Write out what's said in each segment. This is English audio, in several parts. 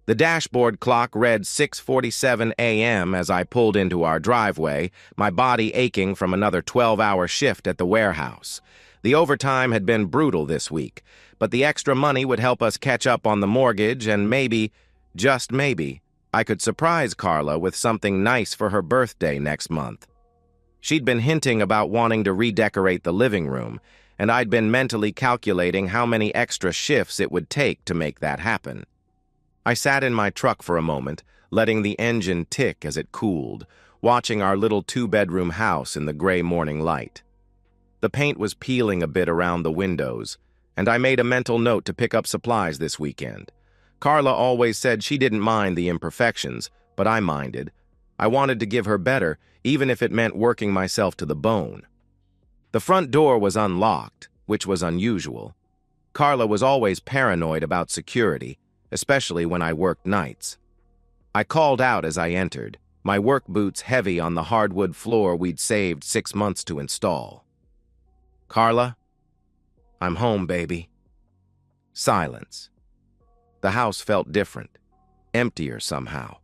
The dashboard clock read 6:47 a.m. as I pulled into our driveway, my body aching from another 12-hour shift at the warehouse. The overtime had been brutal this week, but the extra money would help us catch up on the mortgage and maybe, just maybe, I could surprise Carla with something nice for her birthday next month. She'd been hinting about wanting to redecorate the living room, and I'd been mentally calculating how many extra shifts it would take to make that happen. I sat in my truck for a moment, letting the engine tick as it cooled, watching our little two-bedroom house in the gray morning light. The paint was peeling a bit around the windows, and I made a mental note to pick up supplies this weekend. Carla always said she didn't mind the imperfections, but I minded. I wanted to give her better, even if it meant working myself to the bone. The front door was unlocked, which was unusual. Carla was always paranoid about security, especially when I worked nights. I called out as I entered, my work boots heavy on the hardwood floor we'd saved 6 months to install. "Carla? I'm home, baby." Silence. The house felt different, emptier somehow.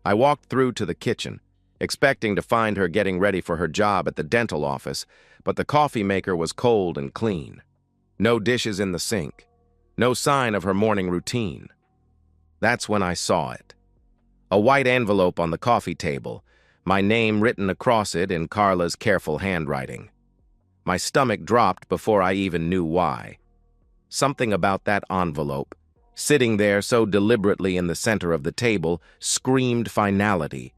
I walked through to the kitchen, expecting to find her getting ready for her job at the dental office, but the coffee maker was cold and clean. No dishes in the sink. No sign of her morning routine. That's when I saw it. A white envelope on the coffee table, my name written across it in Carla's careful handwriting. My stomach dropped before I even knew why. Something about that envelope, sitting there so deliberately in the center of the table, screamed finality.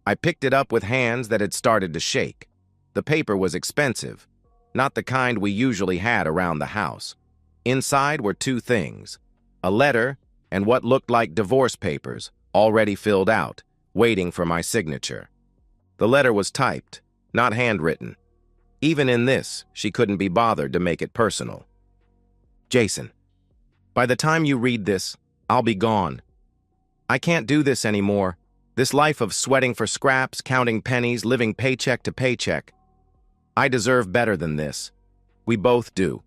I picked it up with hands that had started to shake. The paper was expensive, not the kind we usually had around the house. Inside were two things, a letter and what looked like divorce papers, already filled out, waiting for my signature. The letter was typed, not handwritten. Even in this, she couldn't be bothered to make it personal. "Jason, by the time you read this, I'll be gone. I can't do this anymore. This life of sweating for scraps, counting pennies, living paycheck to paycheck. I deserve better than this. We both do.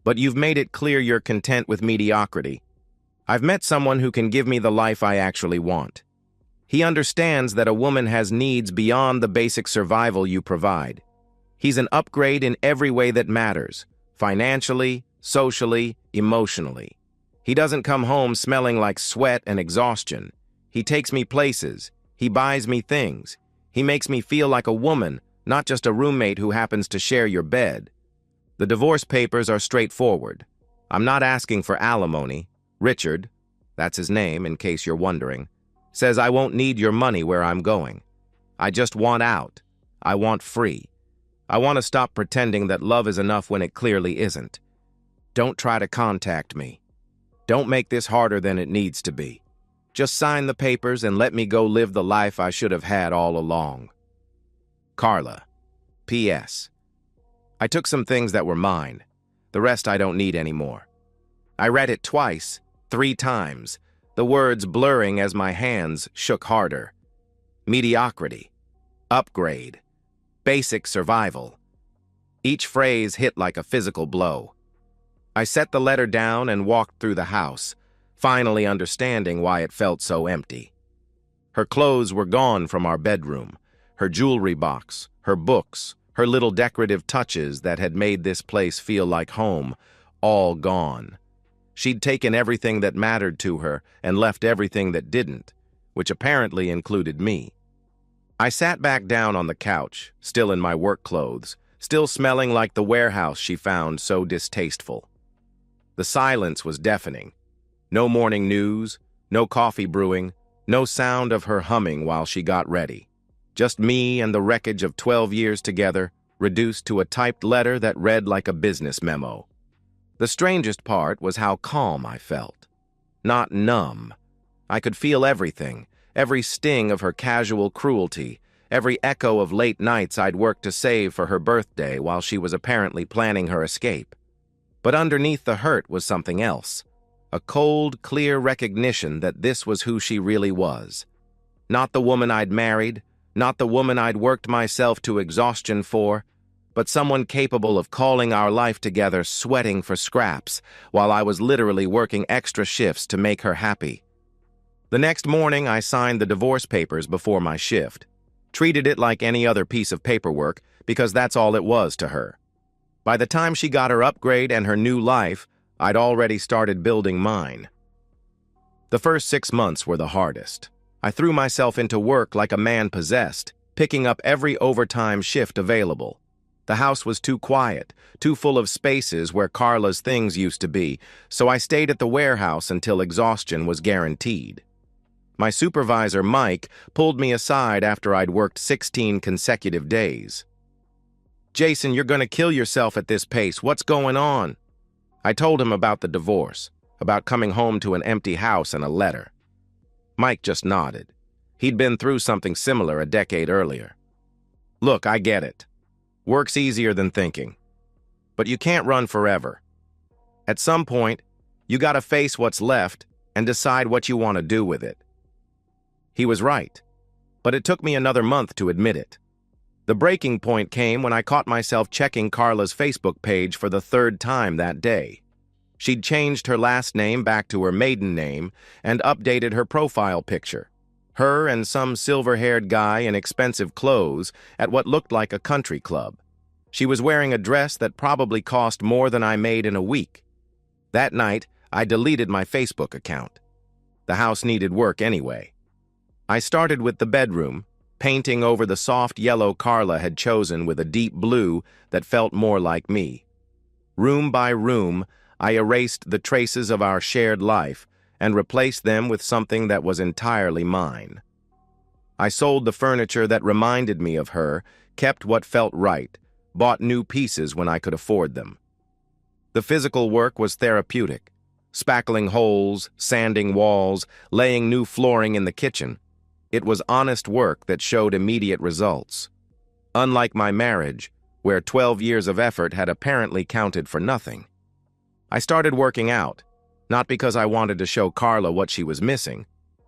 But you've made it clear you're content with mediocrity. I've met someone who can give me the life I actually want. He understands that a woman has needs beyond the basic survival you provide. He's an upgrade in every way that matters, financially, socially, emotionally. He doesn't come home smelling like sweat and exhaustion. He takes me places. He buys me things. He makes me feel like a woman, not just a roommate who happens to share your bed. The divorce papers are straightforward. I'm not asking for alimony. Richard, that's his name in case you're wondering, says I won't need your money where I'm going. I just want out. I want free. I want to stop pretending that love is enough when it clearly isn't. Don't try to contact me. Don't make this harder than it needs to be. Just sign the papers and let me go live the life I should have had all along. Carla. P.S. I took some things that were mine. The rest I don't need anymore. I read it twice, 3 times, the words blurring as my hands shook harder. Mediocrity. Upgrade. Basic survival. Each phrase hit like a physical blow. I set the letter down and walked through the house, finally understanding why it felt so empty. Her clothes were gone from our bedroom, her jewelry box, her books, her little decorative touches that had made this place feel like home, all gone. She'd taken everything that mattered to her and left everything that didn't, which apparently included me. I sat back down on the couch, still in my work clothes, still smelling like the warehouse she found so distasteful. The silence was deafening. No morning news, no coffee brewing, no sound of her humming while she got ready. Just me and the wreckage of 12 years together, reduced to a typed letter that read like a business memo. The strangest part was how calm I felt. Not numb. I could feel everything, every sting of her casual cruelty, every echo of late nights I'd worked to save for her birthday while she was apparently planning her escape. But underneath the hurt was something else. A cold, clear recognition that this was who she really was. Not the woman I'd married, not the woman I'd worked myself to exhaustion for, but someone capable of calling our life together sweating for scraps while I was literally working extra shifts to make her happy. The next morning, I signed the divorce papers before my shift. Treated it like any other piece of paperwork because that's all it was to her. By the time she got her upgrade and her new life, I'd already started building mine. The first 6 months were the hardest. I threw myself into work like a man possessed, picking up every overtime shift available. The house was too quiet, too full of spaces where Carla's things used to be, so I stayed at the warehouse until exhaustion was guaranteed. My supervisor, Mike, pulled me aside after I'd worked 16 consecutive days. "Jason, you're going to kill yourself at this pace. What's going on?" I told him about the divorce, about coming home to an empty house and a letter. Mike just nodded. He'd been through something similar a decade earlier. "Look, I get it. Work's easier than thinking. But you can't run forever. At some point, you gotta face what's left and decide what you want to do with it." He was right, but it took me another month to admit it. The breaking point came when I caught myself checking Carla's Facebook page for the 3rd time that day. She'd changed her last name back to her maiden name and updated her profile picture. Her and some silver-haired guy in expensive clothes at what looked like a country club. She was wearing a dress that probably cost more than I made in a week. That night, I deleted my Facebook account. The house needed work anyway. I started with the bedroom, painting over the soft yellow Carla had chosen with a deep blue that felt more like me. Room by room, I erased the traces of our shared life and replaced them with something that was entirely mine. I sold the furniture that reminded me of her, kept what felt right, bought new pieces when I could afford them. The physical work was therapeutic, spackling holes, sanding walls, laying new flooring in the kitchen. It was honest work that showed immediate results. Unlike my marriage, where 12 years of effort had apparently counted for nothing. I started working out, not because I wanted to show Carla what she was missing,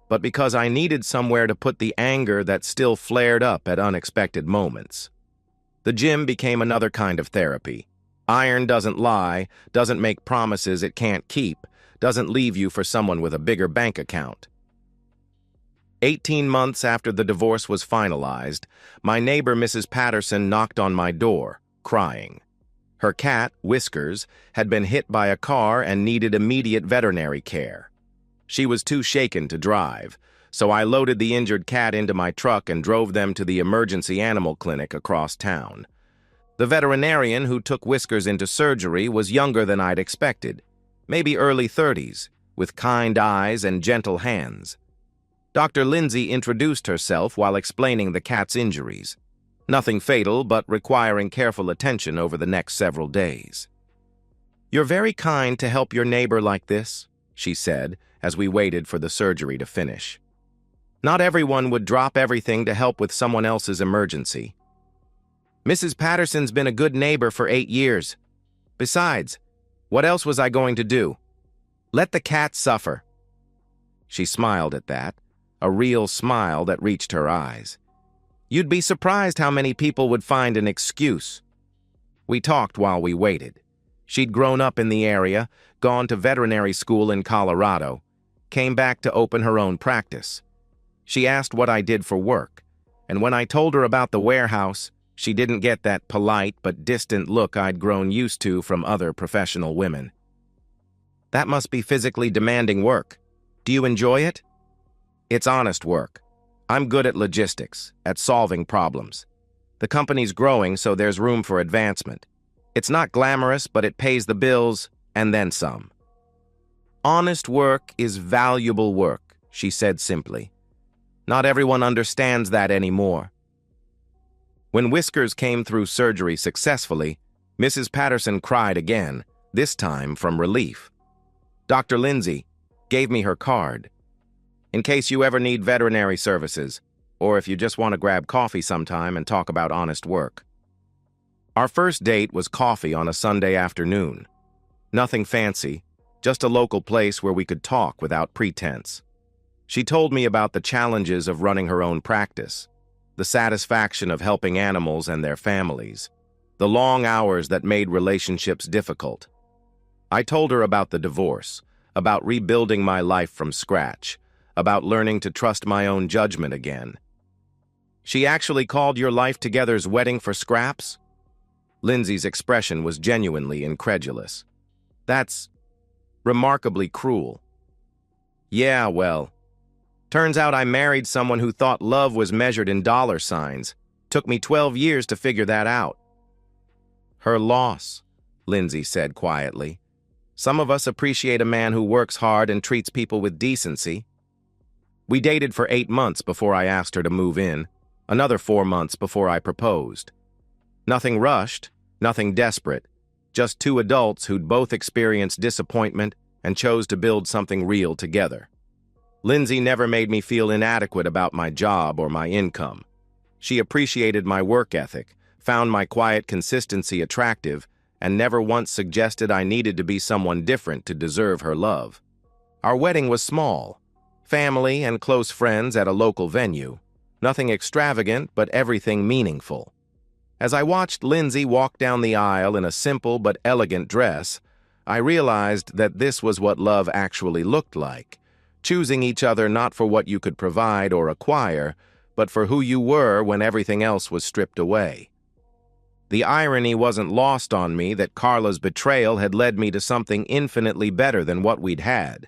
but because I needed somewhere to put the anger that still flared up at unexpected moments. The gym became another kind of therapy. Iron doesn't lie, doesn't make promises it can't keep, doesn't leave you for someone with a bigger bank account. 18 months after the divorce was finalized, my neighbor Mrs. Patterson knocked on my door, crying. Her cat, Whiskers, had been hit by a car and needed immediate veterinary care. She was too shaken to drive, so I loaded the injured cat into my truck and drove them to the emergency animal clinic across town. The veterinarian who took Whiskers into surgery was younger than I'd expected, maybe early 30s, with kind eyes and gentle hands. Dr. Lindsay introduced herself while explaining the cat's injuries. Nothing fatal, but requiring careful attention over the next several days. "You're very kind to help your neighbor like this," she said, as we waited for the surgery to finish. "Not everyone would drop everything to help with someone else's emergency. Mrs. Patterson's been a good neighbor for 8 years. Besides, what else was I going to do? Let the cat suffer." She smiled at that, a real smile that reached her eyes. "You'd be surprised how many people would find an excuse." We talked while we waited. She'd grown up in the area, gone to veterinary school in Colorado, came back to open her own practice. She asked what I did for work, and when I told her about the warehouse, she didn't get that polite but distant look I'd grown used to from other professional women. "That must be physically demanding work. Do you enjoy it?" "It's honest work. I'm good at logistics, at solving problems. The company's growing, so there's room for advancement. It's not glamorous, but it pays the bills, and then some." "Honest work is valuable work," she said simply. "Not everyone understands that anymore." When Whiskers came through surgery successfully, Mrs. Patterson cried again, this time from relief. Dr. Lindsay gave me her card. "In case you ever need veterinary services, or if you just want to grab coffee sometime and talk about honest work." Our first date was coffee on a Sunday afternoon. Nothing fancy, just a local place where we could talk without pretense. She told me about the challenges of running her own practice, the satisfaction of helping animals and their families, the long hours that made relationships difficult. I told her about the divorce, about rebuilding my life from scratch, about learning to trust my own judgment again. She actually called your life together's wedding for scraps? Lindsay's expression was genuinely incredulous. That's remarkably cruel. Yeah, well, turns out I married someone who thought love was measured in dollar signs. Took me 12 years to figure that out. Her loss, Lindsay said quietly. Some of us appreciate a man who works hard and treats people with decency. We dated for 8 months before I asked her to move in, another 4 months before I proposed. Nothing rushed, nothing desperate, just two adults who'd both experienced disappointment and chose to build something real together. Lindsay never made me feel inadequate about my job or my income. She appreciated my work ethic, found my quiet consistency attractive, and never once suggested I needed to be someone different to deserve her love. Our wedding was small, family and close friends at a local venue. Nothing extravagant, but everything meaningful. As I watched Lindsay walk down the aisle in a simple but elegant dress, I realized that this was what love actually looked like, choosing each other not for what you could provide or acquire, but for who you were when everything else was stripped away. The irony wasn't lost on me that Carla's betrayal had led me to something infinitely better than what we'd had.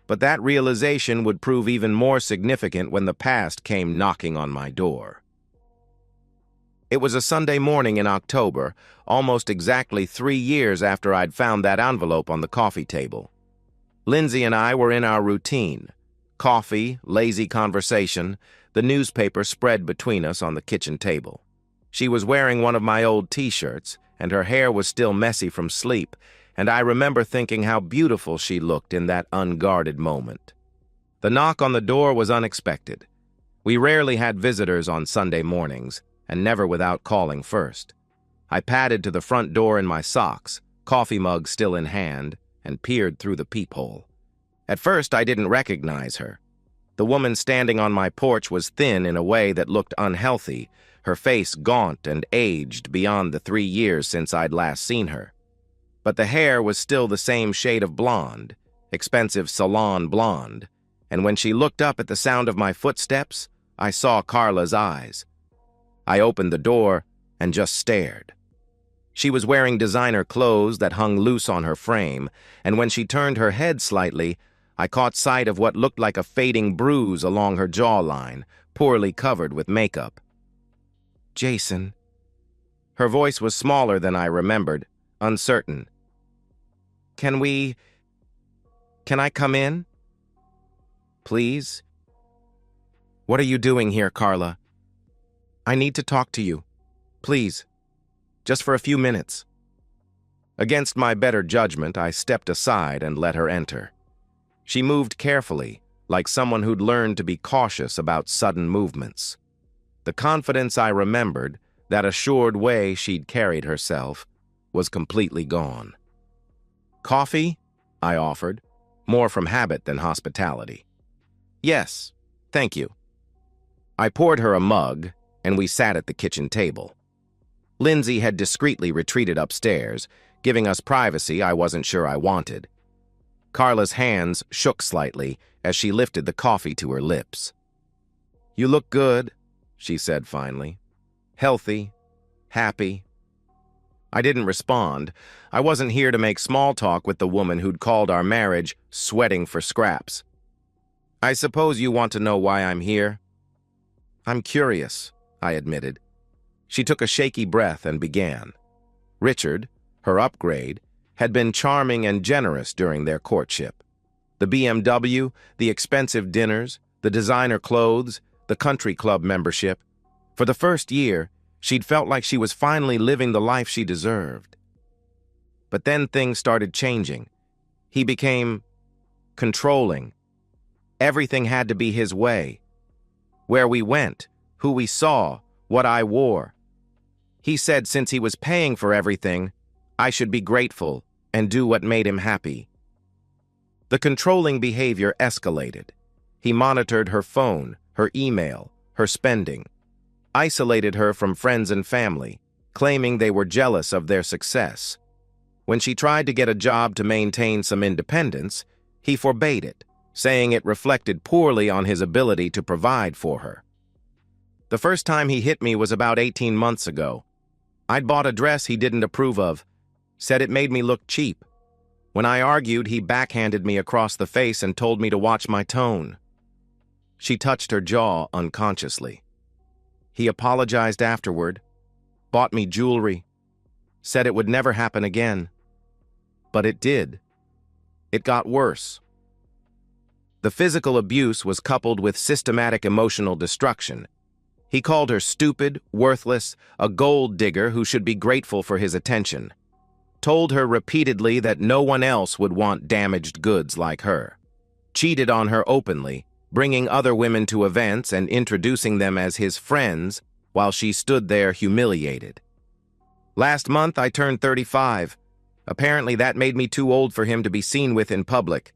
But that realization would prove even more significant when the past came knocking on my door. It was a Sunday morning in October, almost exactly 3 years after I'd found that envelope on the coffee table. Lindsay and I were in our routine. Coffee, lazy conversation, the newspaper spread between us on the kitchen table. She was wearing one of my old t-shirts, and her hair was still messy from sleep, and I remember thinking how beautiful she looked in that unguarded moment. The knock on the door was unexpected. We rarely had visitors on Sunday mornings, and never without calling first. I padded to the front door in my socks, coffee mug still in hand, and peered through the peephole. At first, I didn't recognize her. The woman standing on my porch was thin in a way that looked unhealthy, her face gaunt and aged beyond the 3 years since I'd last seen her. But the hair was still the same shade of blonde, expensive salon blonde, and when she looked up at the sound of my footsteps, I saw Carla's eyes. I opened the door and just stared. She was wearing designer clothes that hung loose on her frame, and when she turned her head slightly, I caught sight of what looked like a fading bruise along her jawline, poorly covered with makeup. Jason. Her voice was smaller than I remembered, uncertain. Can I come in? Please? What are you doing here, Carla? I need to talk to you. Please. Just for a few minutes. Against my better judgment, I stepped aside and let her enter. She moved carefully, like someone who'd learned to be cautious about sudden movements. The confidence I remembered, that assured way she'd carried herself, was completely gone. Coffee? I offered, more from habit than hospitality. Yes, thank you. I poured her a mug, and we sat at the kitchen table. Lindsay had discreetly retreated upstairs, giving us privacy I wasn't sure I wanted. Carla's hands shook slightly as she lifted the coffee to her lips. You look good, she said finally. Healthy, happy. I didn't respond. I wasn't here to make small talk with the woman who'd called our marriage sweating for scraps. I suppose you want to know why I'm here? I'm curious, I admitted. She took a shaky breath and began. Richard, her upgrade, had been charming and generous during their courtship. The BMW, the expensive dinners, the designer clothes, the country club membership. For the first year, she'd felt like she was finally living the life she deserved. But then things started changing. He became controlling. Everything had to be his way. Where we went, who we saw, what I wore. He said since he was paying for everything, I should be grateful and do what made him happy. The controlling behavior escalated. He monitored her phone, her email, her spending, isolated her from friends and family, claiming they were jealous of their success. When she tried to get a job to maintain some independence, he forbade it, saying it reflected poorly on his ability to provide for her. The first time he hit me was about 18 months ago. I'd bought a dress he didn't approve of, said it made me look cheap. When I argued, he backhanded me across the face and told me to watch my tone. She touched her jaw unconsciously. He apologized afterward, bought me jewelry, said it would never happen again. But it did. It got worse. The physical abuse was coupled with systematic emotional destruction. He called her stupid, worthless, a gold digger who should be grateful for his attention. Told her repeatedly that no one else would want damaged goods like her. Cheated on her openly, bringing other women to events and introducing them as his friends while she stood there humiliated. Last month, I turned 35. Apparently, that made me too old for him to be seen with in public.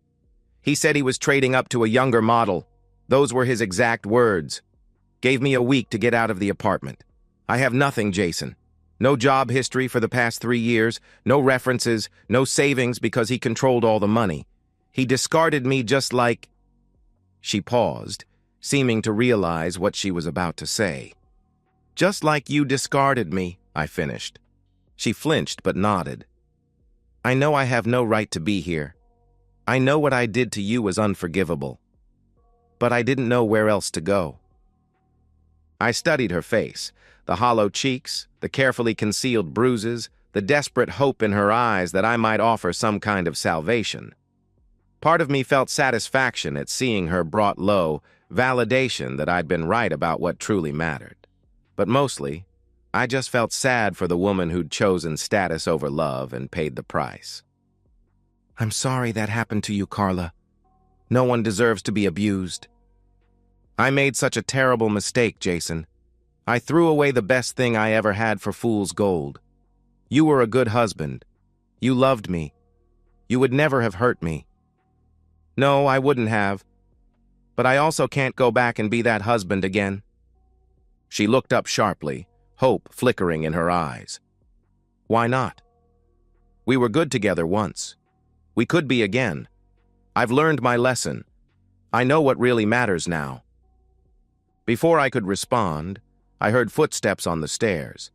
He said he was trading up to a younger model. Those were his exact words. Gave me a week to get out of the apartment. I have nothing, Jason. No job history for the past 3 years, no references, no savings because he controlled all the money. He discarded me just like... She paused, seeming to realize what she was about to say. Just like you discarded me, I finished. She flinched but nodded. I know I have no right to be here. I know what I did to you was unforgivable. But I didn't know where else to go. I studied her face, the hollow cheeks, the carefully concealed bruises, the desperate hope in her eyes that I might offer some kind of salvation. Part of me felt satisfaction at seeing her brought low, validation that I'd been right about what truly mattered. But mostly, I just felt sad for the woman who'd chosen status over love and paid the price. I'm sorry that happened to you, Carla. No one deserves to be abused. I made such a terrible mistake, Jason. I threw away the best thing I ever had for fool's gold. You were a good husband. You loved me. You would never have hurt me. No, I wouldn't have. But I also can't go back and be that husband again. She looked up sharply, hope flickering in her eyes. Why not? We were good together once. We could be again. I've learned my lesson. I know what really matters now. Before I could respond, I heard footsteps on the stairs.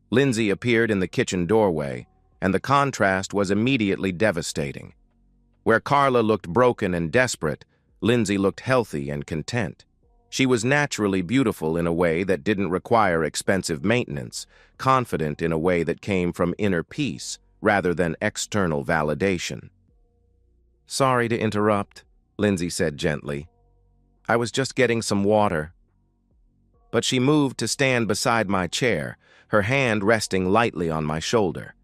Lindsay appeared in the kitchen doorway, and the contrast was immediately devastating. Where Carla looked broken and desperate, Lindsay looked healthy and content. She was naturally beautiful in a way that didn't require expensive maintenance, confident in a way that came from inner peace rather than external validation. Sorry to interrupt, Lindsay said gently. I was just getting some water. But she moved to stand beside my chair, her hand resting lightly on my shoulder.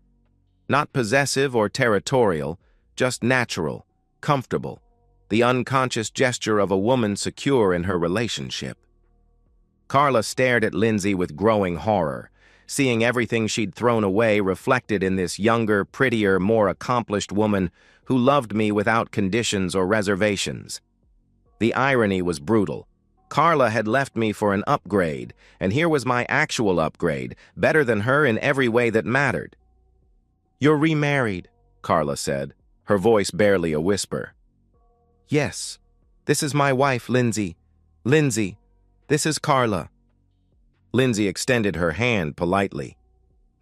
Not possessive or territorial, just natural, comfortable, the unconscious gesture of a woman secure in her relationship. Carla stared at Lindsay with growing horror, seeing everything she'd thrown away reflected in this younger, prettier, more accomplished woman who loved me without conditions or reservations. The irony was brutal. Carla had left me for an upgrade, and here was my actual upgrade, better than her in every way that mattered. You're remarried, Carla said, her voice barely a whisper. Yes, this is my wife, Lindsay. Lindsay, this is Carla. Lindsay extended her hand politely.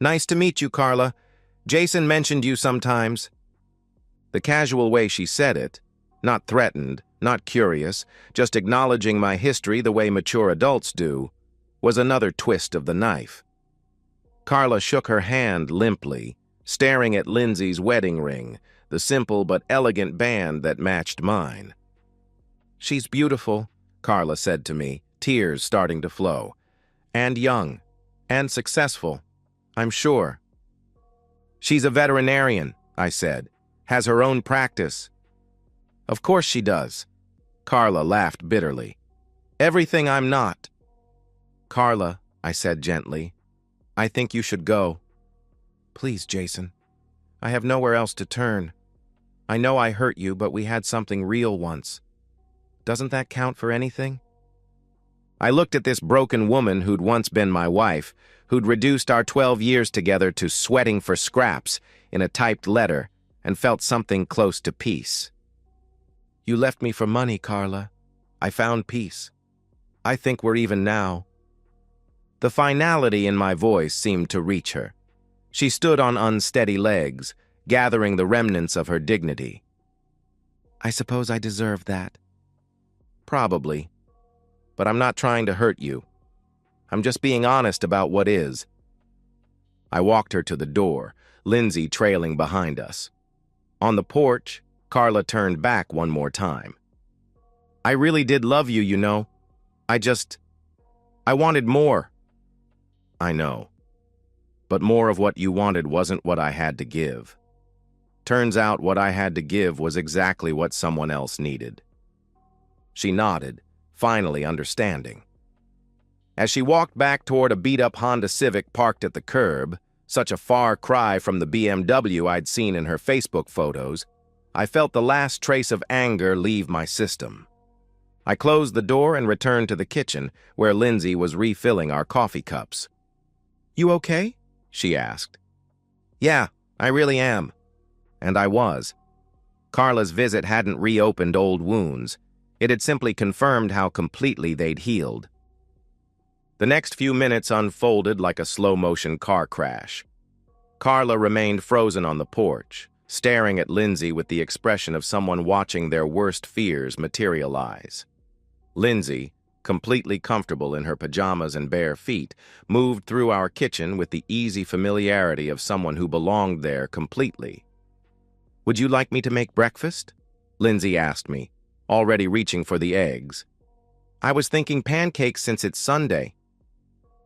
Nice to meet you, Carla. Jason mentioned you sometimes. The casual way she said it, not threatened, not curious, just acknowledging my history the way mature adults do, was another twist of the knife. Carla shook her hand limply, staring at Lindsay's wedding ring, the simple but elegant band that matched mine. She's beautiful, Carla said to me, tears starting to flow. And young, and successful, I'm sure. She's a veterinarian, I said, has her own practice. Of course she does. Carla laughed bitterly. Everything I'm not. Carla, I said gently, I think you should go. Please, Jason. I have nowhere else to turn. I know I hurt you, but we had something real once. Doesn't that count for anything? I looked at this broken woman who'd once been my wife, who'd reduced our 12 years together to sweating for scraps in a typed letter, and felt something close to peace. You left me for money, Carla. I found peace. I think we're even now." The finality in my voice seemed to reach her. She stood on unsteady legs, gathering the remnants of her dignity. "I suppose I deserve that." "Probably. But I'm not trying to hurt you. I'm just being honest about what is." I walked her to the door, Lindsay trailing behind us. On the porch, Carla turned back one more time. "I really did love you, you know. I wanted more." "I know. But more of what you wanted wasn't what I had to give. Turns out what I had to give was exactly what someone else needed." She nodded, finally understanding. As she walked back toward a beat-up Honda Civic parked at the curb, such a far cry from the BMW I'd seen in her Facebook photos, I felt the last trace of anger leave my system. I closed the door and returned to the kitchen, where Lindsay was refilling our coffee cups. "You okay?" she asked. "Yeah, I really am." And I was. Carla's visit hadn't reopened old wounds. It had simply confirmed how completely they'd healed. The next few minutes unfolded like a slow-motion car crash. Carla remained frozen on the porch, staring at Lindsay with the expression of someone watching their worst fears materialize. Lindsay, completely comfortable in her pajamas and bare feet, moved through our kitchen with the easy familiarity of someone who belonged there completely. "Would you like me to make breakfast?" Lindsay asked me, already reaching for the eggs. "I was thinking pancakes since it's Sunday."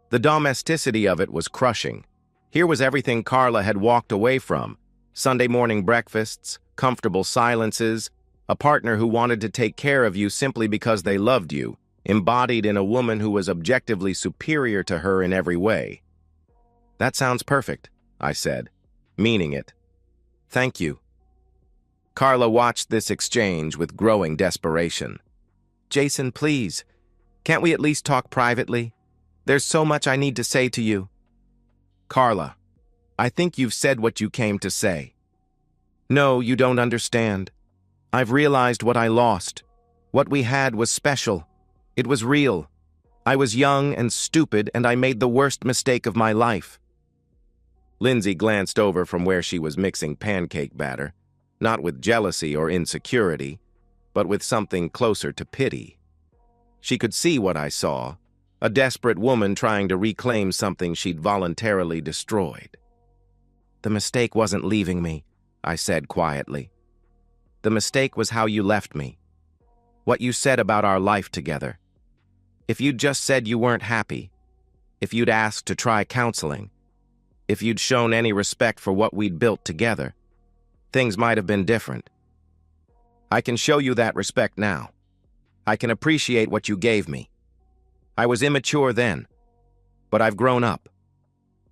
The domesticity of it was crushing. Here was everything Carla had walked away from: Sunday morning breakfasts, comfortable silences, a partner who wanted to take care of you simply because they loved you, embodied in a woman who was objectively superior to her in every way. "That sounds perfect," I said, meaning it. "Thank you." Carla watched this exchange with growing desperation. "Jason, please, can't we at least talk privately? There's so much I need to say to you." "Carla, I think you've said what you came to say." "No, you don't understand. I've realized what I lost. What we had was special. It was real. I was young and stupid, and I made the worst mistake of my life." Lindsay glanced over from where she was mixing pancake batter, not with jealousy or insecurity, but with something closer to pity. She could see what I saw: a desperate woman trying to reclaim something she'd voluntarily destroyed. "The mistake wasn't leaving me," I said quietly. "The mistake was how you left me. What you said about our life together. If you'd just said you weren't happy, if you'd asked to try counseling, if you'd shown any respect for what we'd built together, things might have been different. I can show you that respect now. I can appreciate what you gave me. I was immature then, but I've grown up.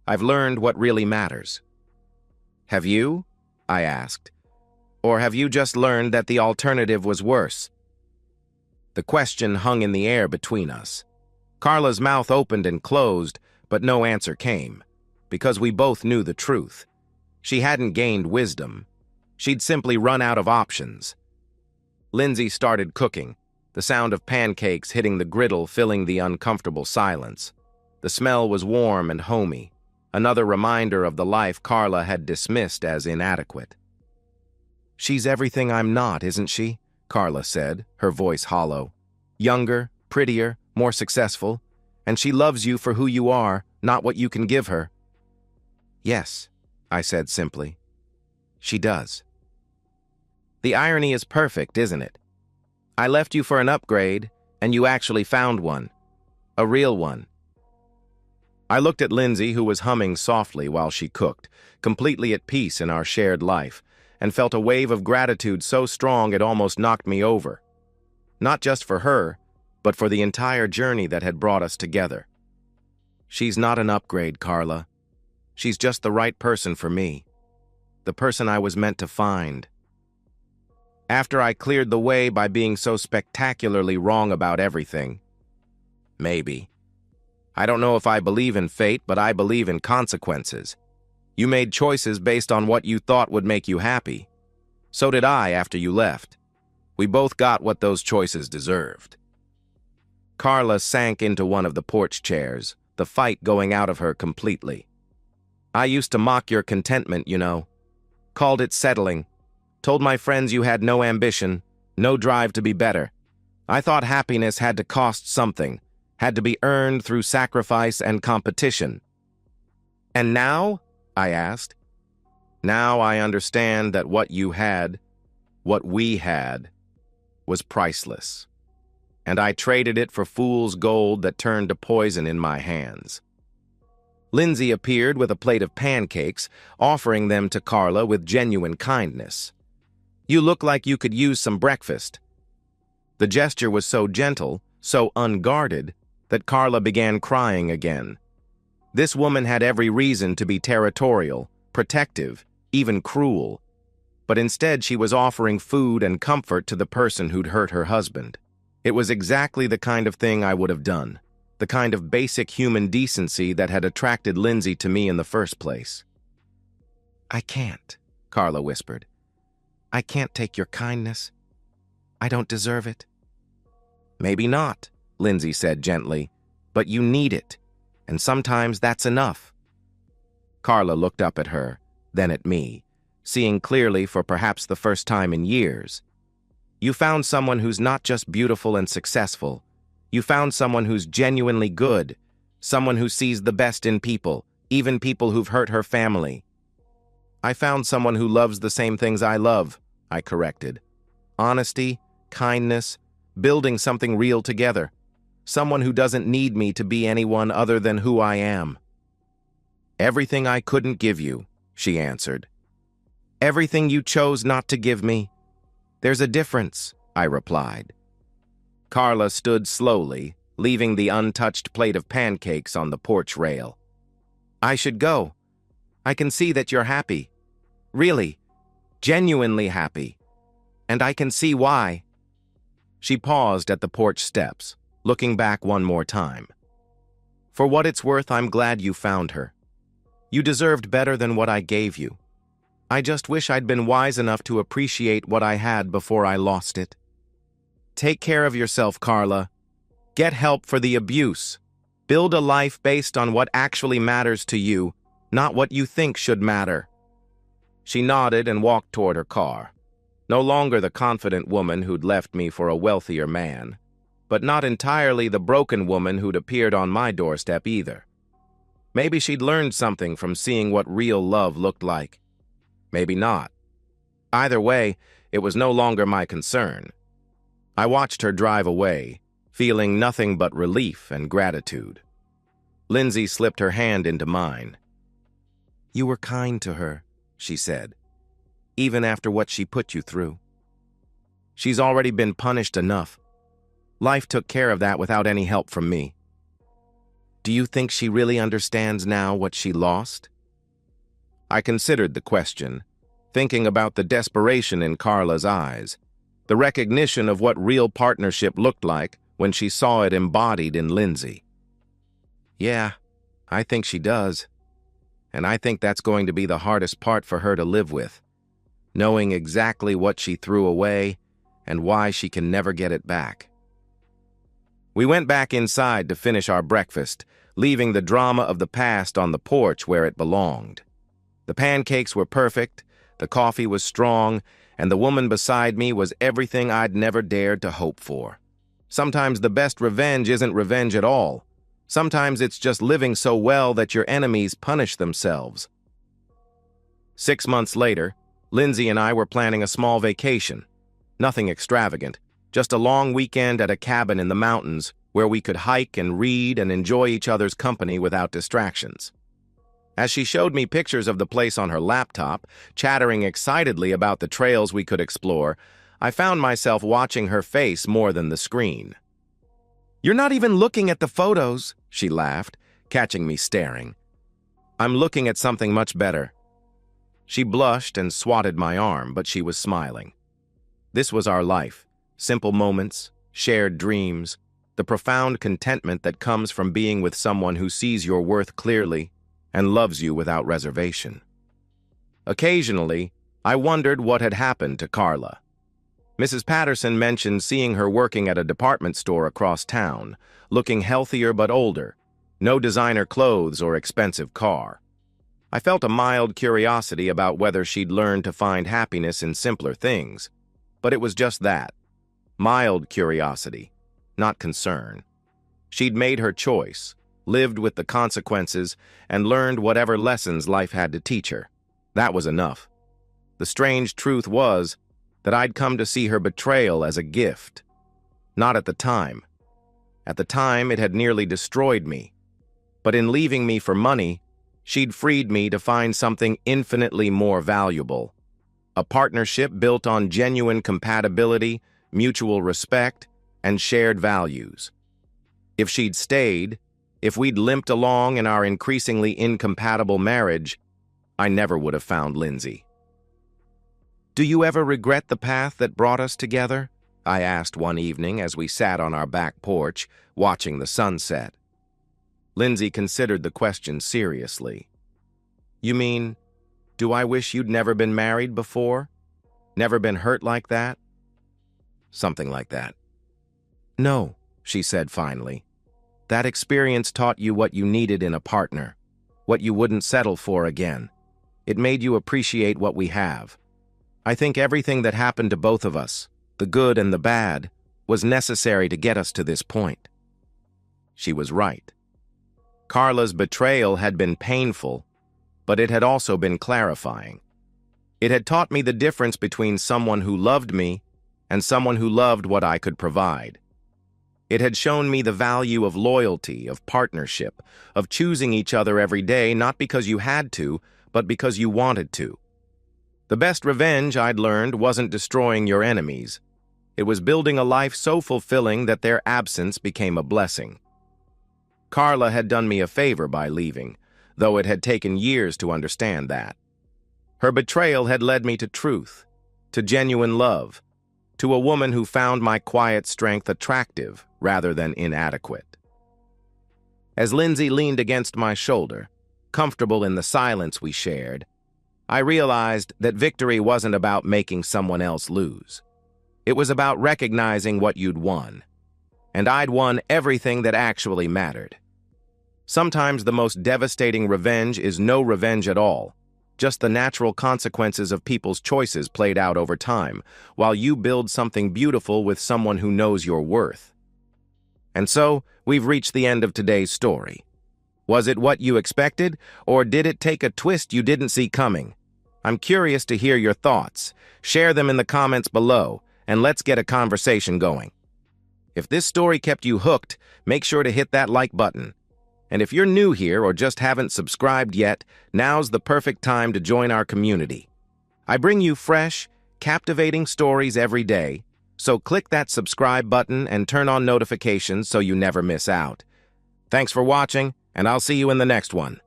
I've learned what really matters." "Have you?" I asked. "Or have you just learned that the alternative was worse?" The question hung in the air between us. Carla's mouth opened and closed, but no answer came, because we both knew the truth. She hadn't gained wisdom. She'd simply run out of options. Lindsay started cooking, the sound of pancakes hitting the griddle filling the uncomfortable silence. The smell was warm and homey, another reminder of the life Carla had dismissed as inadequate. "She's everything I'm not, isn't she?" Carla said, her voice hollow. "Younger, prettier, more successful, and she loves you for who you are, not what you can give her." "Yes," I said simply. "She does." The irony is perfect, isn't it? I left you for an upgrade, and you actually found one. A real one. I looked at Lindsay, who was humming softly while she cooked, completely at peace in our shared life, and felt a wave of gratitude so strong it almost knocked me over. Not just for her, but for the entire journey that had brought us together. She's not an upgrade, Carla. She's just the right person for me. The person I was meant to find. After I cleared the way by being so spectacularly wrong about everything. Maybe. I don't know if I believe in fate, but I believe in consequences. You made choices based on what you thought would make you happy. So did I after you left. We both got what those choices deserved. Carla sank into one of the porch chairs, the fight going out of her completely. I used to mock your contentment, you know. Called it settling. Told my friends you had no ambition, no drive to be better. I thought happiness had to cost something, had to be earned through sacrifice and competition. And now? I asked. Now I understand that what you had, what we had, was priceless. And I traded it for fool's gold that turned to poison in my hands. Lindsay appeared with a plate of pancakes, offering them to Carla with genuine kindness. You look like you could use some breakfast. The gesture was so gentle, so unguarded, that Carla began crying again. This woman had every reason to be territorial, protective, even cruel. But instead she was offering food and comfort to the person who'd hurt her husband. It was exactly the kind of thing I would have done, the kind of basic human decency that had attracted Lindsay to me in the first place. I can't, Carla whispered. I can't take your kindness. I don't deserve it. Maybe not, Lindsay said gently, but you need it, and sometimes that's enough. Carla looked up at her, then at me, seeing clearly for perhaps the first time in years. You found someone who's not just beautiful and successful. You found someone who's genuinely good, someone who sees the best in people, even people who've hurt her family. I found someone who loves the same things I love, I corrected. Honesty, kindness, building something real together. Someone who doesn't need me to be anyone other than who I am. Everything I couldn't give you, she answered. Everything you chose not to give me. There's a difference, I replied. Carla stood slowly, leaving the untouched plate of pancakes on the porch rail. I should go. I can see that you're happy. Really, genuinely happy. And I can see why. She paused at the porch steps, looking back one more time. For what it's worth, I'm glad you found her. You deserved better than what I gave you. I just wish I'd been wise enough to appreciate what I had before I lost it. Take care of yourself, Carla. Get help for the abuse. Build a life based on what actually matters to you, not what you think should matter. She nodded and walked toward her car. No longer the confident woman who'd left me for a wealthier man, but not entirely the broken woman who'd appeared on my doorstep either. Maybe she'd learned something from seeing what real love looked like. Maybe not. Either way, it was no longer my concern. I watched her drive away, feeling nothing but relief and gratitude. Lindsay slipped her hand into mine. You were kind to her, she said, even after what she put you through. She's already been punished enough. Life took care of that without any help from me. Do you think she really understands now what she lost? I considered the question, thinking about the desperation in Carla's eyes, the recognition of what real partnership looked like when she saw it embodied in Lindsay. Yeah, I think she does. And I think that's going to be the hardest part for her to live with, knowing exactly what she threw away and why she can never get it back. We went back inside to finish our breakfast, leaving the drama of the past on the porch where it belonged. The pancakes were perfect, the coffee was strong, and the woman beside me was everything I'd never dared to hope for. Sometimes the best revenge isn't revenge at all. Sometimes it's just living so well that your enemies punish themselves. 6 months later, Lindsay and I were planning a small vacation. Nothing extravagant, just a long weekend at a cabin in the mountains where we could hike and read and enjoy each other's company without distractions. As she showed me pictures of the place on her laptop, chattering excitedly about the trails we could explore, I found myself watching her face more than the screen. You're not even looking at the photos, she laughed, catching me staring. I'm looking at something much better. She blushed and swatted my arm, but she was smiling. This was our life, simple moments, shared dreams, the profound contentment that comes from being with someone who sees your worth clearly and loves you without reservation. Occasionally, I wondered what had happened to Carla. Mrs. Patterson mentioned seeing her working at a department store across town, looking healthier but older, no designer clothes or expensive car. I felt a mild curiosity about whether she'd learned to find happiness in simpler things, but it was just that, mild curiosity, not concern. She'd made her choice, lived with the consequences, and learned whatever lessons life had to teach her. That was enough. The strange truth was that I'd come to see her betrayal as a gift. Not at the time. At the time, it had nearly destroyed me. But in leaving me for money, she'd freed me to find something infinitely more valuable. A partnership built on genuine compatibility, mutual respect, and shared values. If she'd stayed, if we'd limped along in our increasingly incompatible marriage, I never would have found Lindsay. "Do you ever regret the path that brought us together?" I asked one evening as we sat on our back porch, watching the sunset. Lindsay considered the question seriously. "You mean, do I wish you'd never been married before? Never been hurt like that?" "Something like that." "No," she said finally. "That experience taught you what you needed in a partner, what you wouldn't settle for again. It made you appreciate what we have. I think everything that happened to both of us, the good and the bad, was necessary to get us to this point." She was right. Carla's betrayal had been painful, but it had also been clarifying. It had taught me the difference between someone who loved me and someone who loved what I could provide. It had shown me the value of loyalty, of partnership, of choosing each other every day, not because you had to, but because you wanted to. The best revenge, I'd learned, wasn't destroying your enemies. It was building a life so fulfilling that their absence became a blessing. Carla had done me a favor by leaving, though it had taken years to understand that. Her betrayal had led me to truth, to genuine love, to a woman who found my quiet strength attractive rather than inadequate. As Lindsay leaned against my shoulder, comfortable in the silence we shared, I realized that victory wasn't about making someone else lose. It was about recognizing what you'd won. And I'd won everything that actually mattered. Sometimes the most devastating revenge is no revenge at all, just the natural consequences of people's choices played out over time, while you build something beautiful with someone who knows your worth. And so, we've reached the end of today's story. Was it what you expected, or did it take a twist you didn't see coming? I'm curious to hear your thoughts. Share them in the comments below, and let's get a conversation going. If this story kept you hooked, make sure to hit that like button. And if you're new here or just haven't subscribed yet, now's the perfect time to join our community. I bring you fresh, captivating stories every day, so click that subscribe button and turn on notifications so you never miss out. Thanks for watching, and I'll see you in the next one.